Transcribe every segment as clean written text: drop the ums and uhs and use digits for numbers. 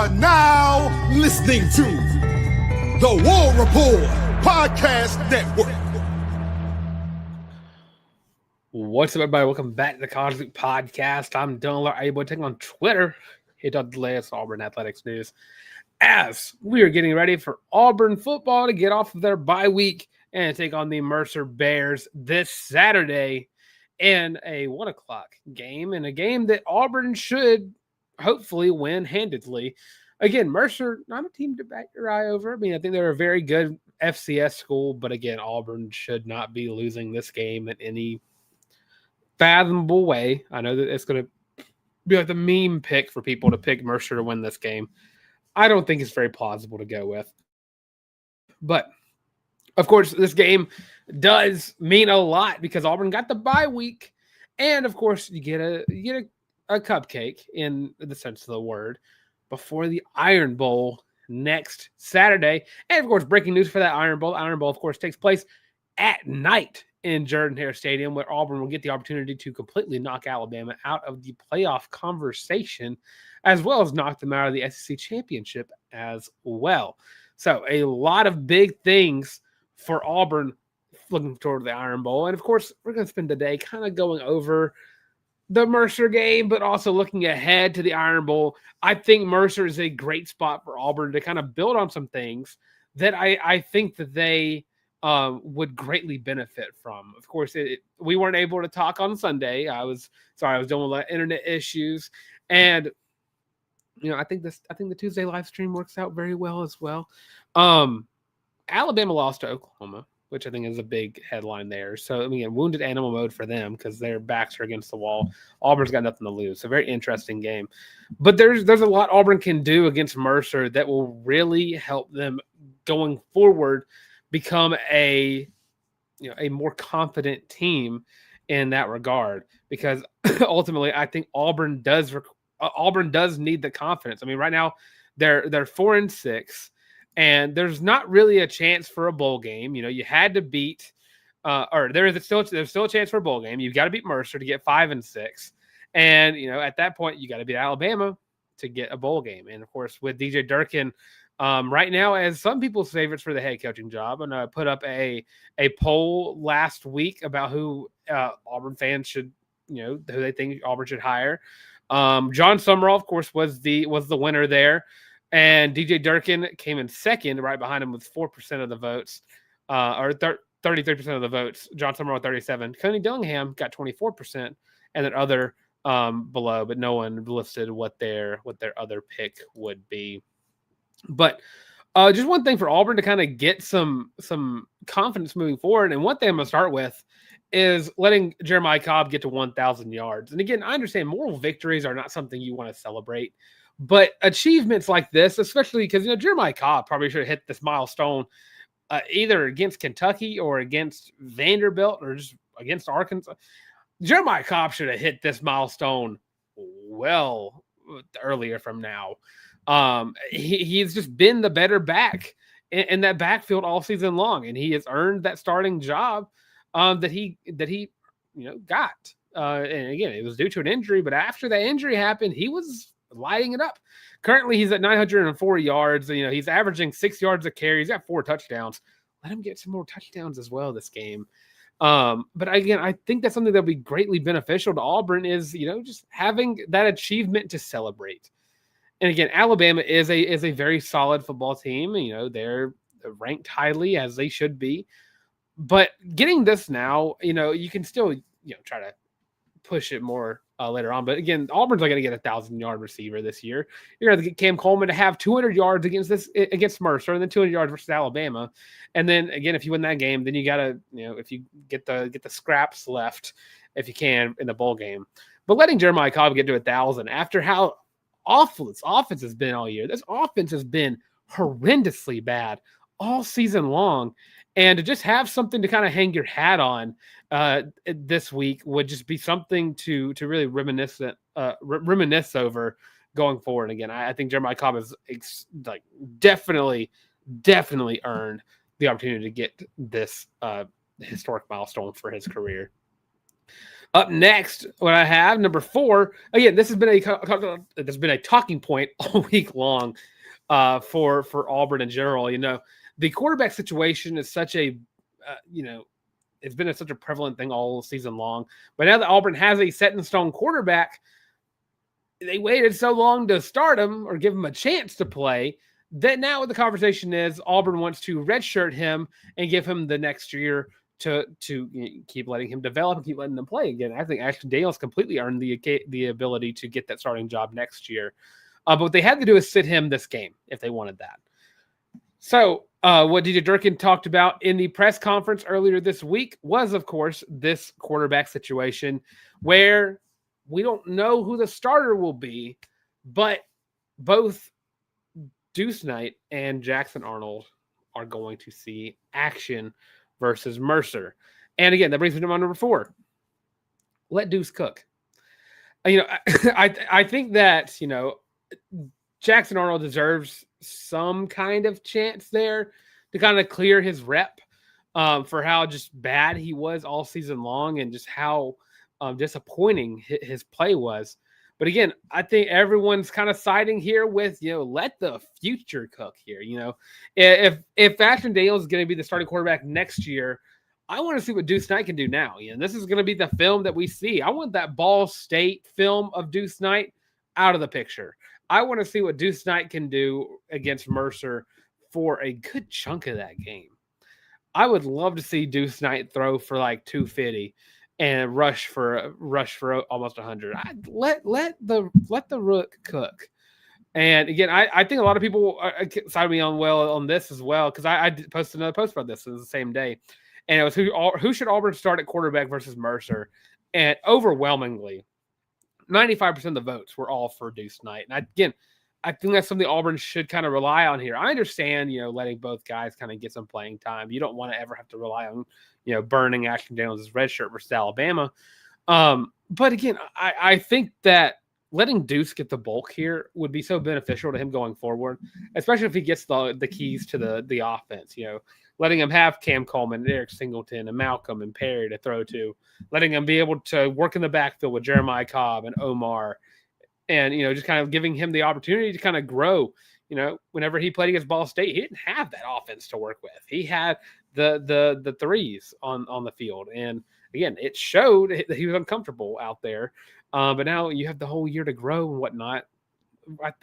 are now listening to the War Report Podcast Network. What's up, everybody? Welcome back to the College League Podcast. I'm Dylan Larck, able to take on Twitter. Hit up the latest Auburn athletics news as we are getting ready for Auburn football to get off of their bye week and take on the Mercer Bears this Saturday in a 1 o'clock game, and a game that Auburn should hopefully win handedly. Again, Mercer, not a team to bat your eye over. I mean, I think they're a very good FCS school, but again, Auburn should not be losing this game in any fathomable way. I know that it's going to be like the meme pick for people to pick Mercer to win this game. I don't think it's very plausible to go with. But, of course, this game does mean a lot because Auburn got the bye week. And, of course, you get a cupcake in the sense of the word before the Iron Bowl next Saturday. And, of course, breaking news for that Iron Bowl. Iron Bowl, of course, takes place at night in Jordan-Hare Stadium, where Auburn will get the opportunity to completely knock Alabama out of the playoff conversation, as well as knock them out of the SEC championship as well. So a lot of big things for Auburn looking toward the Iron Bowl. And, of course, we're going to spend the day kind of going over the Mercer game, but also looking ahead to the Iron Bowl. I think Mercer is a great spot for Auburn to kind of build on some things that I think that they would greatly benefit from. Of course, we weren't able to talk on Sunday. I was dealing with a lot of internet issues, and I think the Tuesday live stream works out very well as well. Alabama lost to Oklahoma, which I think is a big headline there. So, I mean, wounded animal mode for them because their backs are against the wall. Auburn's got nothing to lose. So, very interesting game. But there's a lot Auburn can do against Mercer that will really help them going forward become a more confident team in that regard. Because ultimately, I think Auburn does need the confidence. I mean, right now they're 4-6. And there's not really a chance for a bowl game. You had to beat, there's still a chance for a bowl game. You've got to beat Mercer to get 5-6, and at that point you got to beat Alabama to get a bowl game. And of course, with DJ Durkin, right now as some people's favorites for the head coaching job, and I put up a poll last week about who Auburn fans should, who they think Auburn should hire. John Summerall, of course, was the winner there. And DJ Durkin came in second, right behind him with 4% of the votes, or 33% of the votes. John Summerall 37%. Coney Dillingham got 24%, and then other below, but no one listed what their other pick would be. But just one thing for Auburn to kind of get some confidence moving forward, and one thing I'm going to start with is letting Jeremiah Cobb get to 1,000 yards. And again, I understand moral victories are not something you want to celebrate. But achievements like this, especially because, Jeremiah Cobb probably should have hit this milestone either against Kentucky or against Vanderbilt or just against Arkansas. Jeremiah Cobb should have hit this milestone well earlier from now. He's just been the better back in that backfield all season long, and he has earned that starting job that he got. And again, it was due to an injury, but after that injury happened, he was lighting it up. Currently, he's at 904 yards. He's averaging 6 yards a carry. He's got 4 touchdowns. Let him get some more touchdowns as well this game. But again, I think that's something that'll be greatly beneficial to Auburn is, just having that achievement to celebrate. And again, Alabama is a very solid football team. They're ranked highly as they should be. But getting this now, you can still, try to push it more later on. But again, Auburn's not going to get a 1,000-yard receiver this year. You're going to get Cam Coleman to have 200 yards against Mercer, and then 200 yards versus Alabama. And then again, if you win that game, then you got to, if you get the scraps left, if you can, in the bowl game. But letting Jeremiah Cobb get to 1,000 after how awful this offense has been all year. This offense has been horrendously bad all season long. And to just have something to kind of hang your hat on this week would just be something to really reminisce over going forward. And again, I think Jeremiah Cobb has definitely earned the opportunity to get this historic milestone for his career. Up next, what I have number 4. Again, this has been a talking point all week long for Auburn in general. The quarterback situation is such a it's been such a prevalent thing all season long. But now that Auburn has a set in stone quarterback, they waited so long to start him or give him a chance to play that now the conversation is Auburn wants to redshirt him and give him the next year to keep letting him develop and keep letting them play again. I think Ashton Daniels completely earned the ability to get that starting job next year. But what they had to do is sit him this game if they wanted that. So what DJ Durkin talked about in the press conference earlier this week was, of course, this quarterback situation where we don't know who the starter will be, but both Deuce Knight and Jackson Arnold are going to see action versus Mercer. And again, that brings me to my number 4. Let Deuce cook. I think that, Jackson Arnold deserves some kind of chance there to kind of clear his rep for how just bad he was all season long and just how disappointing his play was. But again, I think everyone's kind of siding here with, let the future cook here. If Ashton Daniels is going to be the starting quarterback next year, I want to see what Deuce Knight can do now. This is going to be the film that we see. I want that Ball State film of Deuce Knight out of the picture. I want to see what Deuce Knight can do against Mercer for a good chunk of that game. I would love to see Deuce Knight throw for like 250 and rush for almost 100. Let the rook cook. And again, I think a lot of people sided me on this as well, because I posted another post about this the same day, and it was who should Auburn start at quarterback versus Mercer, and overwhelmingly 95% of the votes were all for Deuce Knight. And again, I think that's something Auburn should kind of rely on here. I understand, letting both guys kind of get some playing time. You don't want to ever have to rely on, burning Ashton Daniels' red shirt versus Alabama. But again, I think that letting Deuce get the bulk here would be so beneficial to him going forward, especially if he gets the keys to the offense. Letting him have Cam Coleman, and Eric Singleton, and Malcolm and Perry to throw to, letting him be able to work in the backfield with Jeremiah Cobb and Omar, and just kind of giving him the opportunity to kind of grow. Whenever he played against Ball State, he didn't have that offense to work with. He had the threes on the field, and again, it showed that he was uncomfortable out there. But now you have the whole year to grow and whatnot.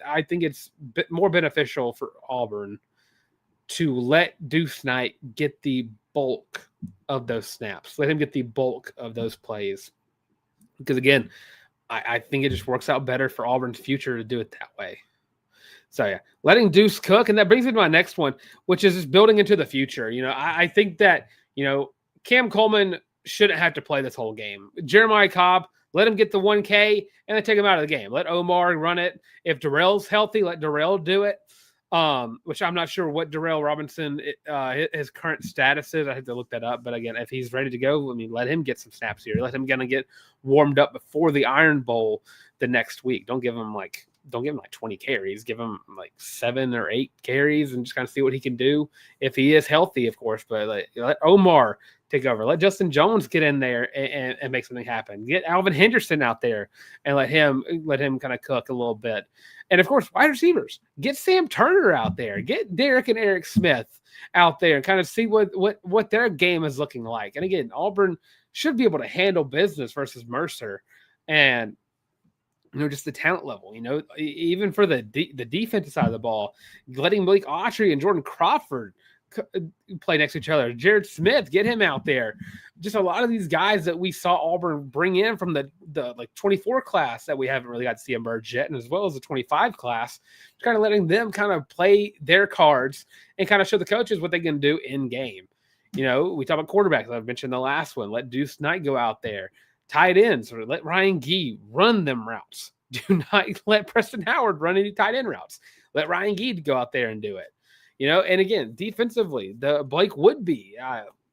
I think it's more beneficial for Auburn to let Deuce Knight get the bulk of those snaps. Let him get the bulk of those plays. Because again, I think it just works out better for Auburn's future to do it that way. So yeah, letting Deuce cook. And that brings me to my next one, which is just building into the future. I think that, Cam Coleman shouldn't have to play this whole game. Jeremiah Cobb, let him get the 1K and then take him out of the game. Let Omar run it. If Darrell's healthy, let Darrell do it. Which I'm not sure what Darrell Robinson, his current status is. I have to look that up. But again, if he's ready to go, let him get some snaps here. Let him get warmed up before the Iron Bowl the next week. Don't give him like 20 carries. Give him like 7 or 8 carries and just kind of see what he can do if he is healthy, of course. But let Omar take over. Let Justin Jones get in there and make something happen. Get Alvin Henderson out there and let him kind of cook a little bit. And of course, wide receivers. Get Sam Turner out there. Get Derek and Eric Smith out there and kind of see what their game is looking like. And again, Auburn should be able to handle business versus Mercer. And just the talent level, even for the defensive side of the ball, letting Malik Autry and Jordan Crawford play next to each other. Jared Smith, get him out there. Just a lot of these guys that we saw Auburn bring in from the 24 class that we haven't really got to see emerge yet, and as well as the 25 class, kind of letting them kind of play their cards and kind of show the coaches what they can do in game. We talk about quarterbacks. I've mentioned the last one. Let Deuce Knight go out there. Tight ends, or let Ryan Gee run them routes. Do not let Preston Howard run any tight end routes. Let Ryan Gee go out there and do it. And again, defensively, the Blake Woodby,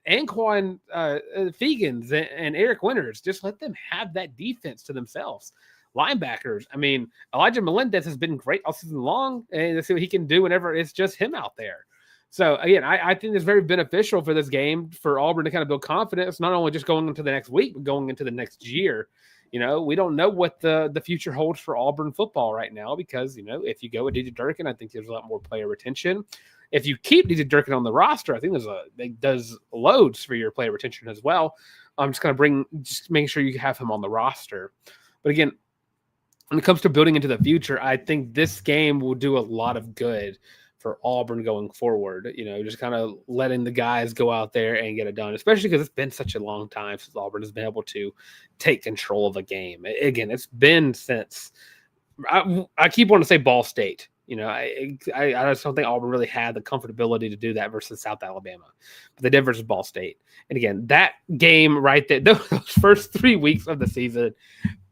Anquan Fegans, and Eric Winters, just let them have that defense to themselves. Linebackers, Elijah Melendez has been great all season long, and let's see what he can do whenever it's just him out there. So again, I think it's very beneficial for this game for Auburn to kind of build confidence, not only just going into the next week, but going into the next year. We don't know what the future holds for Auburn football right now because, if you go with DJ Durkin, I think there's a lot more player retention. If you keep DJ Durkin on the roster, I think it does loads for your player retention as well. I'm just going to just making sure you have him on the roster. But again, when it comes to building into the future, I think this game will do a lot of good for Auburn going forward, just kind of letting the guys go out there and get it done, especially because it's been such a long time since Auburn has been able to take control of a game. Again, it's been since I keep wanting to say Ball State. I just don't think Auburn really had the comfortability to do that versus South Alabama, but they did versus Ball State. And again, that game right there, those first 3 weeks of the season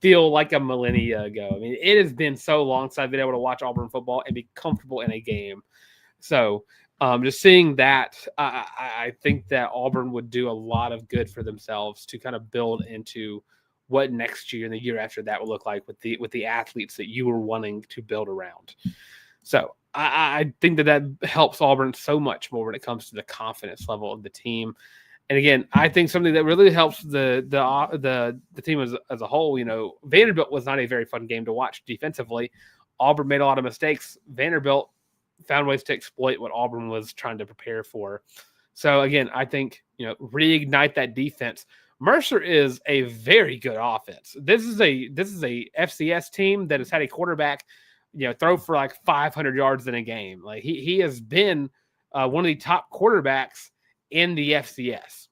feel like a millennia ago. I mean, it has been so long since I've been able to watch Auburn football and be comfortable in a game. So just seeing that, I think that Auburn would do a lot of good for themselves to kind of build into what next year and the year after that will look like with the athletes that you were wanting to build around. So I think that helps Auburn so much more when it comes to the confidence level of the team. And again, I think something that really helps the team as a whole, Vanderbilt was not a very fun game to watch defensively. Auburn made a lot of mistakes. Vanderbilt found ways to exploit what Auburn was trying to prepare for. So again, I think, reignite that defense. Mercer is a very good offense. This is a FCS team that has had a quarterback, throw for like 500 yards in a game. Like he has been one of the top quarterbacks in the FCS.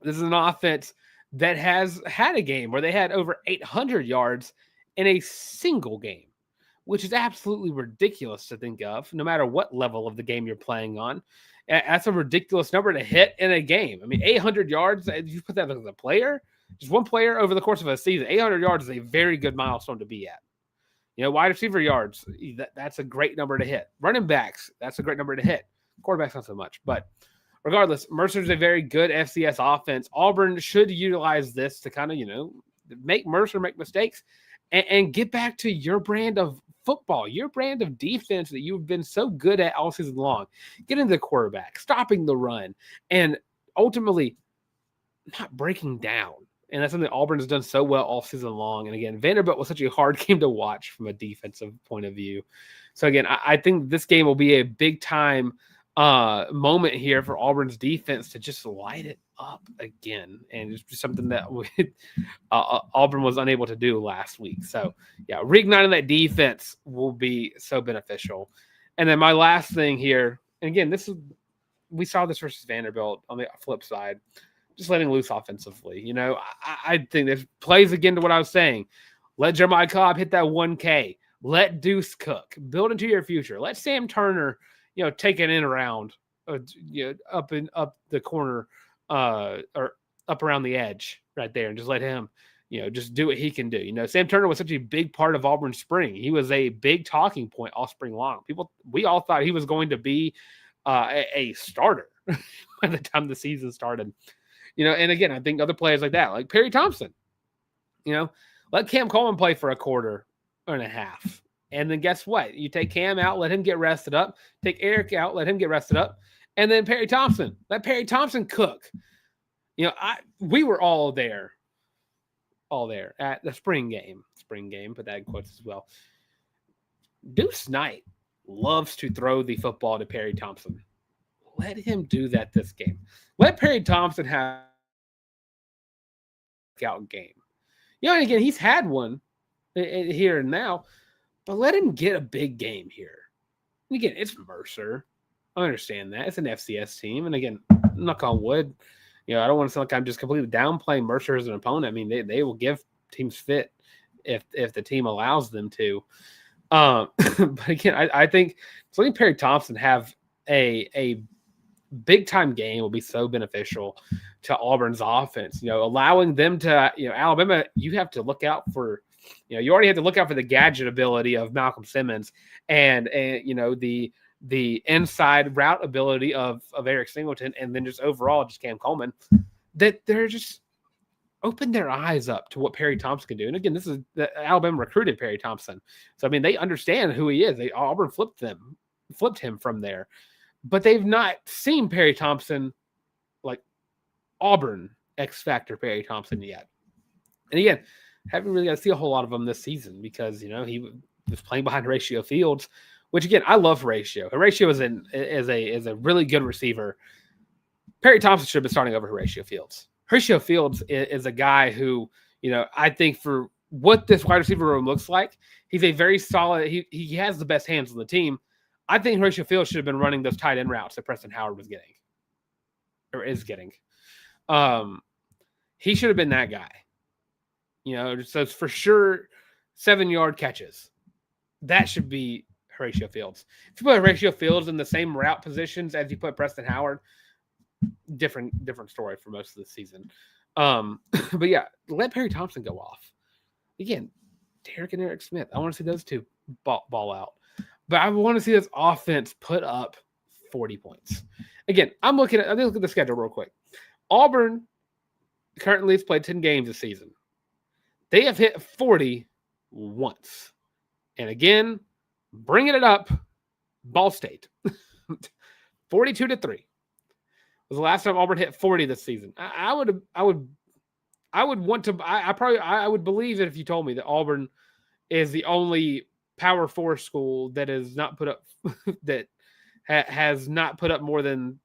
This is an offense that has had a game where they had over 800 yards in a single game, which is absolutely ridiculous to think of, no matter what level of the game you're playing on. That's a ridiculous number to hit in a game. I mean, 800 yards, if you put that as a player, just one player over the course of a season, 800 yards is a very good milestone to be at. Wide receiver yards, that's a great number to hit. Running backs, that's a great number to hit. Quarterbacks, not so much. But regardless, Mercer's a very good FCS offense. Auburn should utilize this to kind of, make Mercer make mistakes and get back to your brand of football, your brand of defense that you've been so good at all season long. Getting the quarterback, stopping the run, and ultimately not breaking down. And that's something Auburn has done so well all season long. And again, Vanderbilt was such a hard game to watch from a defensive point of view. So again, I think this game will be a big time moment here for Auburn's defense to just light it up again. And it's just something that Auburn was unable to do last week. So yeah, reigniting that defense will be so beneficial. And then my last thing here, and again, we saw this versus Vanderbilt on the flip side. Just letting loose offensively. I think this plays again to what I was saying. Let Jeremiah Cobb hit that 1K. Let Deuce cook. Build into your future. Let Sam Turner, take it in around, up the corner, or up around the edge right there, and just let him, just do what he can do. Sam Turner was such a big part of Auburn's spring. He was a big talking point all spring long. We all thought he was going to be a starter by the time the season started. And again, I think other players like that, like Perry Thompson, let Cam Coleman play for a quarter and a half. And then guess what? You take Cam out, let him get rested up. Take Eric out, let him get rested up. And then Perry Thompson, let Perry Thompson cook. We were all there at the spring game, put that in quotes as well. Deuce Knight loves to throw the football to Perry Thompson. Let him do that this game. Let Perry Thompson have a out game. And again, he's had one here and now, but let him get a big game here. And again, it's Mercer. I understand that. It's an FCS team. And again, knock on wood, I don't want to sound like I'm just completely downplaying Mercer as an opponent. I mean, they will give teams fit if the team allows them to. But again, I think letting Perry Thompson have a big time game will be so beneficial to Auburn's offense. Allowing them to, Alabama, you have to look out for, you already have to look out for the gadget ability of Malcolm Simmons and the inside route ability of Eric Singleton, and then just overall just Cam Coleman, that they're just open their eyes up to what Perry Thompson can do. And again, this is the Alabama recruited Perry Thompson. So, I mean, they understand who he is. Auburn flipped him from there. but they've not seen Perry Thompson like Auburn X Factor Perry Thompson yet. And again, haven't really got to see a whole lot of him this season because, he was playing behind Horatio Fields, which again, I love Horatio. Horatio is a really good receiver. Perry Thompson should have been starting over Horatio Fields. Horatio Fields is a guy who, I think for what this wide receiver room looks like, he's a very solid, he has the best hands on the team. I think Horatio Fields should have been running those tight end routes that Preston Howard was getting or is getting. He should have been that guy. So it's for sure 7-yard catches. That should be Horatio Fields. If you put Horatio Fields in the same route positions as you put Preston Howard, different story for most of the season. But yeah, let Perry Thompson go off. Again, Derek and Eric Smith. I want to see those two ball out. But I want to see this offense put up 40 points. Again, I'm looking at the schedule real quick. Auburn currently has played 10 games this season. They have hit 40 once. And again, bringing it up, Ball State. 42-3 was the last time Auburn hit 40 this season. I would believe that if you told me that Auburn is the only Power 4 school that has not put up has not put up more than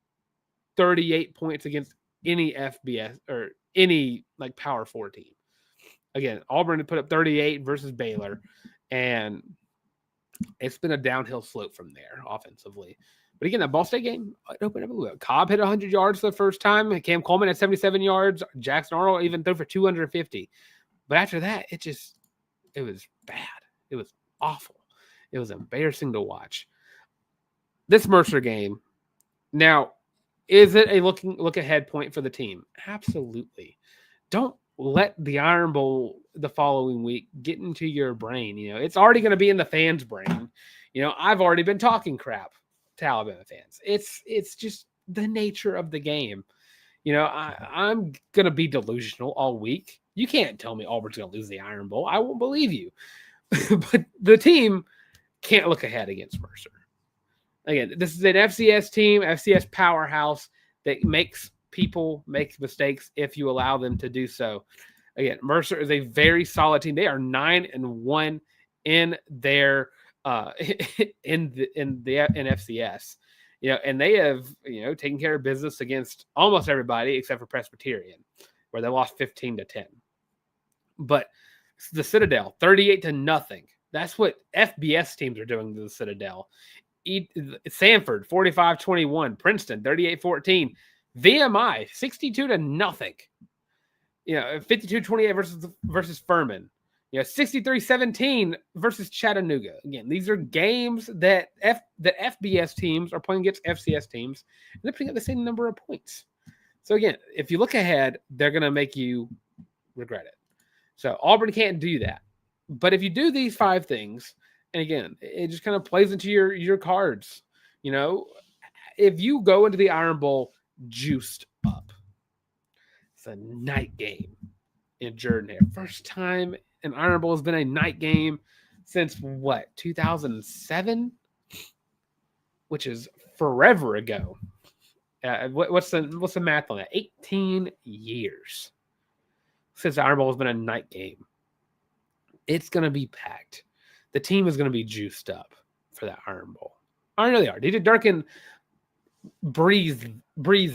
38 points against any FBS or any Power 4 team. Again, Auburn had put up 38 versus Baylor, and it's been a downhill slope from there offensively. But again, that Ball State game, it opened up a little bit. Cobb hit 100 yards for the first time. Cam Coleman had 77 yards. Jackson Arnold even threw for 250. But after that, it was bad. It was awful. It was embarrassing to watch. This Mercer game, now, is it a look ahead point for the team? Absolutely. Don't let the Iron Bowl the following week get into your brain. It's already going to be in the fans' brain. I've already been talking crap to Alabama fans. It's just the nature of the game. I'm going to be delusional all week. You can't tell me Auburn's going to lose the Iron Bowl. I won't believe you. But the team can't look ahead against Mercer. Again, this is an FCS team, FCS powerhouse that makes people make mistakes if you allow them to do so. Again, Mercer is a very solid team. They are 9-1 in their in FCS. And they have taken care of business against almost everybody except for Presbyterian, where they lost 15-10. But the Citadel, 38-0. That's what FBS teams are doing to the Citadel. Sanford, 45-21. Princeton, 38-14. VMI, 62-0. 52-28 versus Furman. 63-17 versus Chattanooga. Again, these are games that FBS teams are playing against FCS teams, and they're putting up the same number of points. So again, if you look ahead, they're going to make you regret it. So Auburn can't do that. But if you do these 5 things, and again, it just kind of plays into your cards. If you go into the Iron Bowl juiced up, it's a night game in Jordan. First time an Iron Bowl has been a night game since 2007, which is forever ago. What's the math on that? 18 years since the Iron Bowl has been a night game. It's going to be packed. The team is going to be juiced up for that Iron Bowl. I know they are. DJ Durkin breathed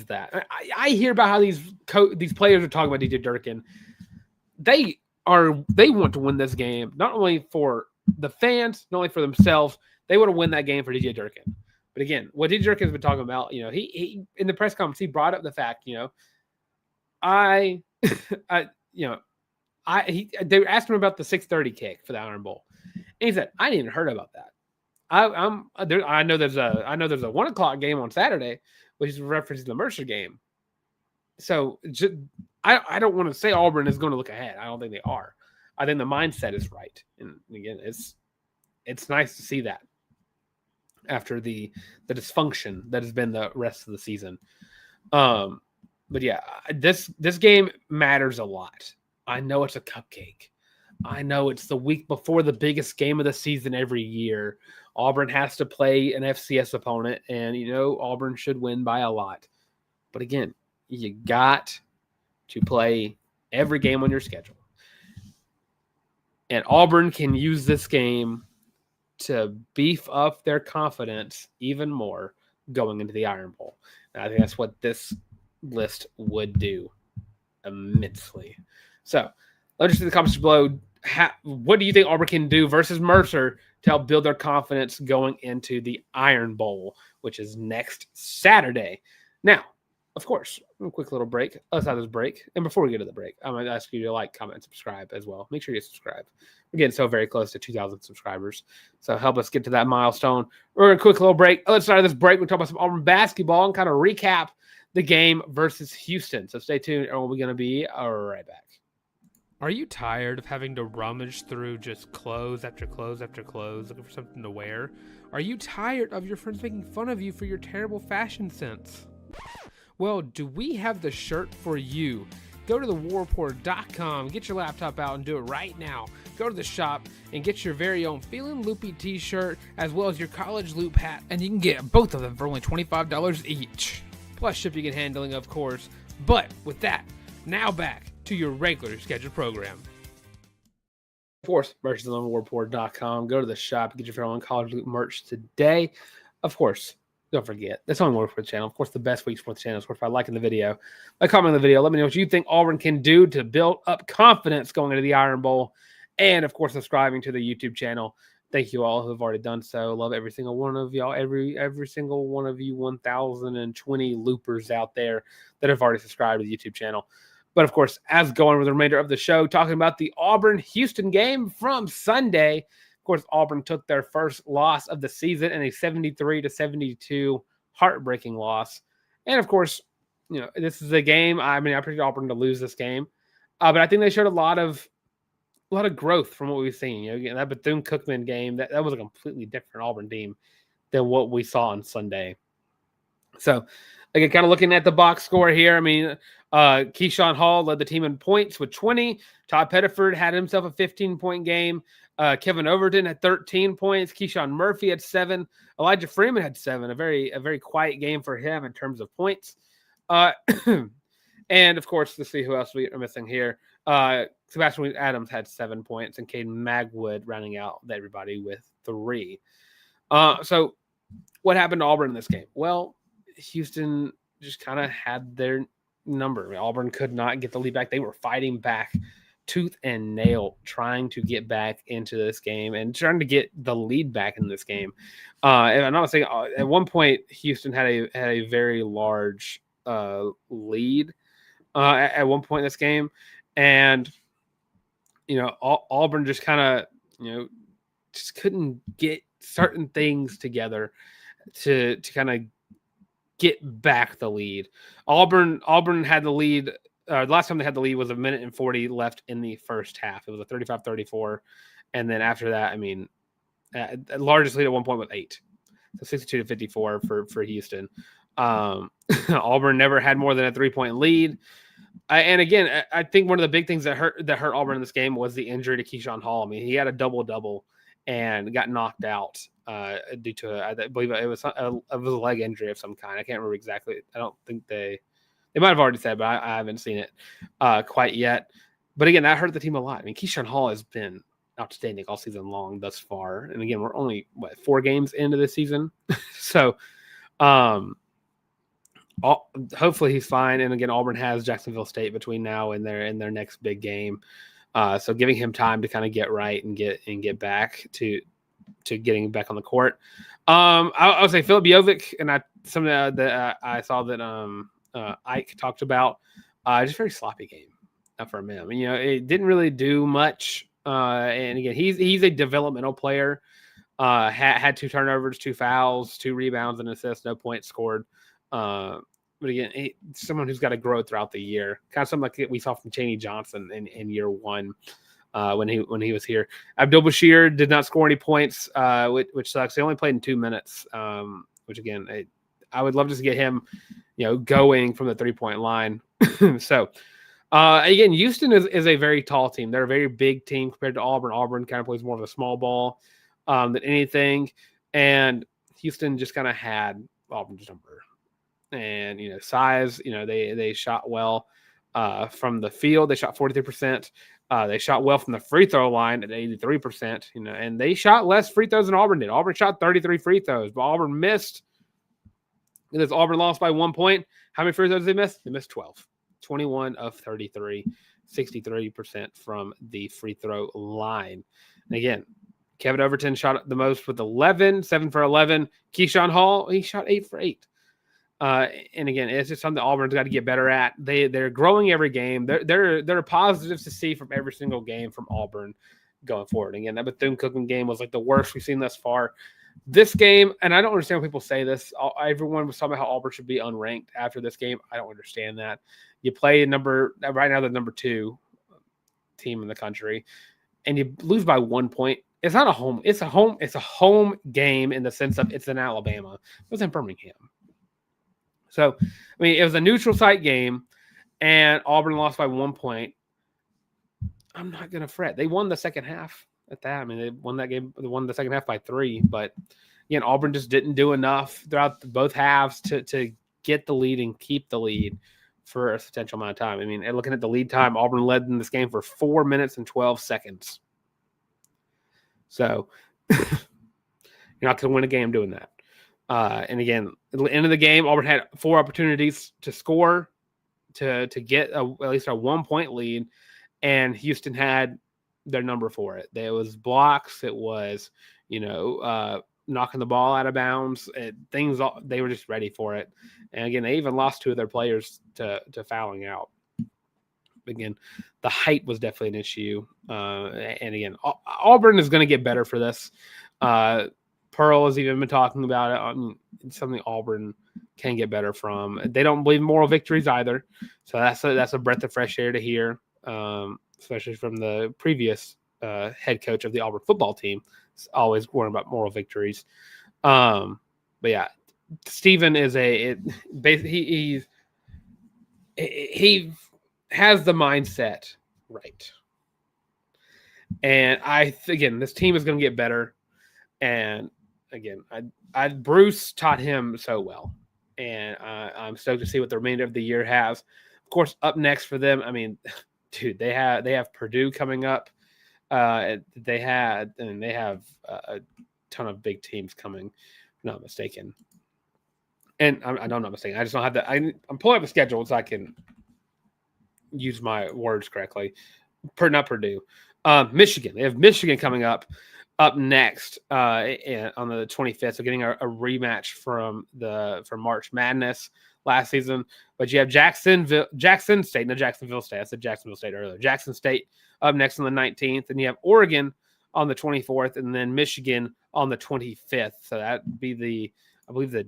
that. I hear about how these players are talking about DJ Durkin. They want to win this game, not only for the fans, not only for themselves. They want to win that game for DJ Durkin. But again, what DJ Durkin has been talking about, he in the press conference, he brought up the fact, they were asking him about the 6:30 kick for the Iron Bowl, and he said, "I didn't even heard about that. I know there's a 1:00 game on Saturday, which is referencing the Mercer game. So I don't want to say Auburn is going to look ahead. I don't think they are. I think the mindset is right, and again, it's nice to see that after the dysfunction that has been the rest of the season. But yeah, this game matters a lot. I know it's a cupcake. I know it's the week before the biggest game of the season every year. Auburn has to play an FCS opponent, and, Auburn should win by a lot. But again, you got to play every game on your schedule. And Auburn can use this game to beef up their confidence even more going into the Iron Bowl. And I think that's what this list would do immensely. So let us see the comments below. What do you think Auburn can do versus Mercer to help build their confidence going into the Iron Bowl, which is next Saturday? Now, of course, a quick little break. Let's have this break. And before we get to the break, I'm going to ask you to like, comment, and subscribe as well. Make sure you subscribe. We're getting so very close to 2,000 subscribers. So help us get to that milestone. We're going to quick little break. Let's start this break. We'll talk about some Auburn basketball and kind of recap the game versus Houston. So stay tuned, and we're going to be right back. Are you tired of having to rummage through just clothes after clothes after clothes looking for something to wear? Are you tired of your friends making fun of you for your terrible fashion sense? Well, do we have the shirt for you? Go to thewarreport.com, get your laptop out and do it right now. Go to the shop and get your very own Feelin' Loopy t-shirt as well as your college loop hat, and you can get both of them for only $25 each. Plus shipping and handling, of course. But with that, now back to your regular scheduled program. Of course, merch is on thewarreport.com. Go to the shop, get your very own college loop merch today. Of course, don't forget, that's only work for the channel. Of course, the best way to support the channel is, of course, by liking the video, by commenting on the video. Let me know what you think Auburn can do to build up confidence going into the Iron Bowl. And, of course, subscribing to the YouTube channel. Thank you all who have already done so. Love every single one of y'all, every single one of you 1,020 loopers out there that have already subscribed to the YouTube channel. But, of course, as going with the remainder of the show, talking about the Auburn-Houston game from Sunday. Of course, Auburn took their first loss of the season in a 73-72 heartbreaking loss. And, of course, this is a game. I predicted Auburn to lose this game. But I think they showed a lot of growth from what we've seen. That Bethune-Cookman game, that was a completely different Auburn team than what we saw on Sunday. So, again, kind of looking at the box score here, Keyshawn Hall led the team in points with 20. Todd Pettiford had himself a 15-point game. Kevin Overton had 13 points. Keyshawn Murphy had 7. Elijah Freeman had 7. A very quiet game for him in terms of points. And, of course, let's see who else we are missing here. Sebastian Adams had 7 points, and Caden Magwood rounding out everybody with 3. So what happened to Auburn in this game? Well, Houston just kind of had their number. Auburn could not get the lead back. They were fighting back tooth and nail, trying to get back into this game and trying to get the lead back in this game. And I'm not saying at one point Houston had a very large lead at one point in this game, and Auburn just kind of just couldn't get certain things together to kind of get back the lead. Auburn had the lead. Last time they had the lead was 1:40 left in the first half. It was a 35-34. And then after that, largest lead at one point was 8. So 62-54 for Houston. Auburn never had more than a 3-point lead. And again, I think one of the big things that hurt Auburn in this game was the injury to Keyshawn Hall. He had a double-double and got knocked out due to, I believe it was a leg injury of some kind. I can't remember exactly. I don't think they might have already said, but I haven't seen it quite yet. But again, that hurt the team a lot. Keyshawn Hall has been outstanding all season long thus far. And again, we're only 4 games into the season. So hopefully he's fine. And again, Auburn has Jacksonville State between now and their next big game. So giving him time to kind of get right and get back to getting back on the court. I would say Philip Jovic, and something that I saw that Ike talked about, just very sloppy game from him. It didn't really do much. And again, he's a developmental player. Had 2 turnovers, 2 fouls, 2 rebounds, and assists, no points scored. But again, someone who's got to grow throughout the year, kind of something like we saw from Chaney Johnson in year 1 when he was here. Abdul Bashir did not score any points, which sucks. He only played in 2 minutes, which again, I would love to get him, going from the 3-point line. So again, Houston is a very tall team. They're a very big team compared to Auburn. Auburn kind of plays more of a small ball than anything. And Houston just kind of had Auburn's number. And, size, they shot well from the field. They shot 43%. They shot well from the free throw line at 83%, and they shot less free throws than Auburn did. Auburn shot 33 free throws, but Auburn missed. Because Auburn lost by 1 point. How many free throws did they miss? They missed 12. 21 of 33, 63% from the free throw line. And again, Kevin Overton shot the most with 11, 7 for 11. Keyshawn Hall, he shot 8 for 8. And again, it's just something Auburn's got to get better at. They're growing every game. There are positives to see from every single game from Auburn going forward. Again, that Bethune-Cookman game was like the worst we've seen thus far. This game, and I don't understand when people say this. Everyone was talking about how Auburn should be unranked after this game. I don't understand that. You play right now the number 2 team in the country, and you lose by 1 point. It's not a home. It's a home game in the sense of it's in Alabama. It was in Birmingham. So, I mean, it was a neutral site game, and Auburn lost by 1 point. I'm not going to fret. They won the second half at that. I mean, they won that game. They won the second half by 3. But, again, Auburn just didn't do enough throughout both halves to get the lead and keep the lead for a substantial amount of time. I mean, looking at the lead time, Auburn led in this game for 4 minutes and 12 seconds. So, you're not going to win a game doing that. And again, at the end of the game, Auburn had 4 opportunities to score to get at least a 1 point lead, and Houston had their number for it. There was blocks. It was, knocking the ball out of bounds. They were just ready for it. And again, they even lost 2 of their players to fouling out. Again, the height was definitely an issue. And again, Auburn is going to get better for this. Pearl has even been talking about it. It's something Auburn can get better from. They don't believe in moral victories either. So that's a breath of fresh air to hear, especially from the previous head coach of the Auburn football team. It's always worrying about moral victories. But yeah, Steven is he has the mindset right. And this team is going to get better. And again, Bruce taught him so well, and I'm stoked to see what the remainder of the year has. Of course, up next for them, I mean, dude, they have Purdue coming up. They have a ton of big teams coming. If I'm not mistaken, and I'm not mistaken. I just don't have that. I'm pulling up a schedule so I can use my words correctly. Not Purdue, Michigan. They have Michigan coming up next on the 25th. So getting a rematch from March Madness last season. But you have Jackson State. I said Jacksonville State earlier. Jackson State up next on the 19th. And you have Oregon on the 24th, and then Michigan on the 25th. So that'd be I believe the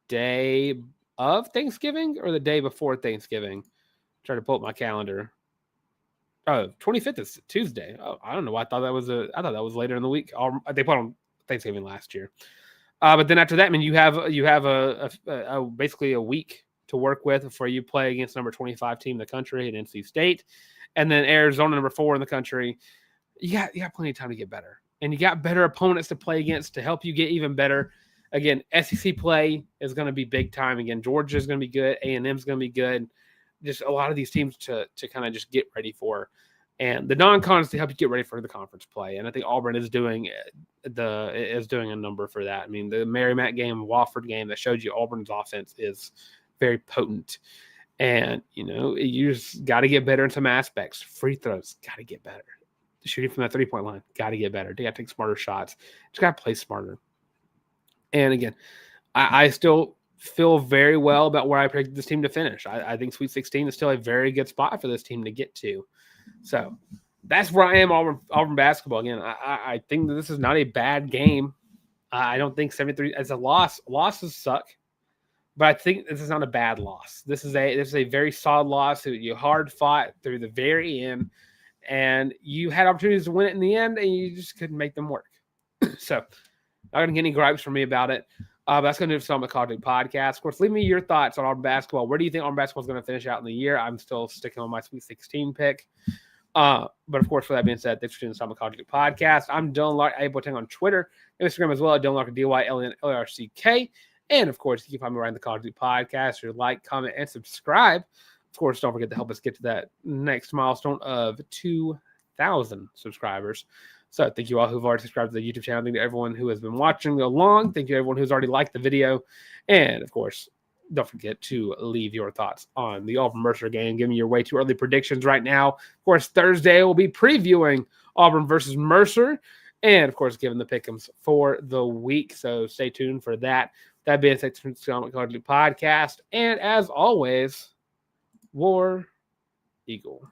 day of Thanksgiving or the day before Thanksgiving. Try to pull up my calendar. Oh, 25th is Tuesday. Oh, I don't know. I thought that was later in the week. They put on Thanksgiving last year. But then after that, I mean, you have a basically a week to work with before you play against number 25 team in the country at NC State, and then Arizona number 4 in the country. You got plenty of time to get better, and you got better opponents to play against to help you get even better. Again, SEC play is going to be big time. Again, Georgia is going to be good. A&M is going to be good. Just a lot of these teams to kind of just get ready for, and the non-cons to help you get ready for the conference play. And I think Auburn is doing a number for that. I mean, the Merrimack game, Wofford game that showed you Auburn's offense is very potent, and you just got to get better in some aspects. Free throws got to get better. Shooting from that 3-point line got to get better. They got to take smarter shots. Just got to play smarter. And again, I still feel very well about where I predicted this team to finish. I think Sweet 16 is still a very good spot for this team to get to. So that's where I am, Auburn basketball. Again, I think that this is not a bad game. I don't think 73 as a loss. Losses suck, but I think this is not a bad loss. This is a very solid loss. You hard fought through the very end, and you had opportunities to win it in the end, and you just couldn't make them work. So not going to get any gripes from me about it. But that's going to do it on the College League podcast. Of course, leave me your thoughts on Auburn basketball. Where do you think Auburn basketball is going to finish out in the year? I'm still sticking on my Sweet 16 pick. But of course, with that being said, thanks for tuning in to the Installment College League Podcast. I'm Dylan Larck, able to on Twitter, Instagram as well at Dylan Larck, DYLNLARCK. And of course, you can find me right in the College League Podcast. Or like, comment, and subscribe. Of course, don't forget to help us get to that next milestone of 2,000 subscribers. So thank you all who've already subscribed to the YouTube channel. Thank you to everyone who has been watching along. Thank you to everyone who's already liked the video. And of course, don't forget to leave your thoughts on the Auburn Mercer game. Give me your way too early predictions right now. Of course, Thursday we'll be previewing Auburn versus Mercer. And of course, giving the pick'ems for the week. So stay tuned for that. That being said, College League Podcast. And as always, War Eagle.